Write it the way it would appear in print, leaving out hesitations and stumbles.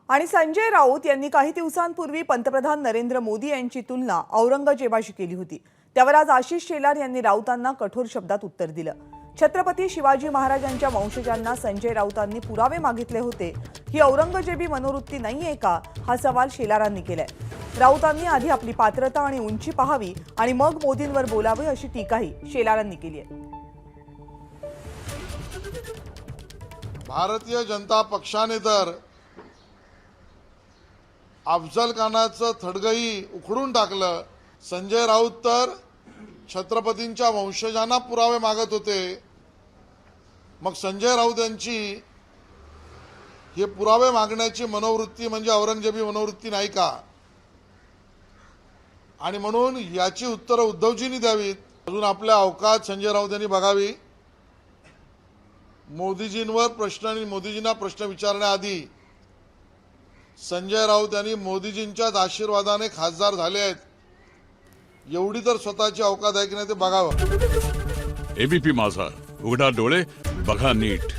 आणि संजय राऊत यांनी काही दिवसांपूर्वी पंतप्रधान नरेंद्र मोदी यांची तुलना औरंगजेबाशी केली होती। त्यावर आज आशिष शेलार यांनी राऊतांना कठोर शब्दात उत्तर दिलं। छत्रपती शिवाजी महाराजांच्या वंशजांना संजय राऊतांनी पुरावे मागितले होते, ही औरंगजेबी मनोवृत्ती नाहीये का, हा सवाल शेलारांनी केलाय। राऊतांनी आधी आपली पात्रता आणि उंची पाहावी आणि मग मोदींवर बोलावे, अशी टीकाही शेलारांनी केली आहे। भारतीय जनता पक्षाने तर अफजल खानाचं थडगही उखडून टाकलं। संजय राऊत तर छत्रपतींच्या वंशजांना पुरावे मागत होते। मग संजय राऊत यांची हे पुरावे मागण्याची मनोवृत्ती म्हणजे औरंगजेबी मनोवृत्ती नाही का? आणि म्हणून याची उत्तरं उद्धवजींनी द्यावीत। अजून आपल्या अवकात संजय राऊत यांनी बघावी। मोदीजींवर प्रश्न आणि मोदीजींना प्रश्न विचारण्याआधी संजय राऊत यांनी मोदीजींच्याच आशीर्वादाने खासदार झाले आहेत, एवढी तर स्वतःची अवकात आहे की नाही ते बघावं। एबीपी माझा, उघडा डोळे बघा नीट।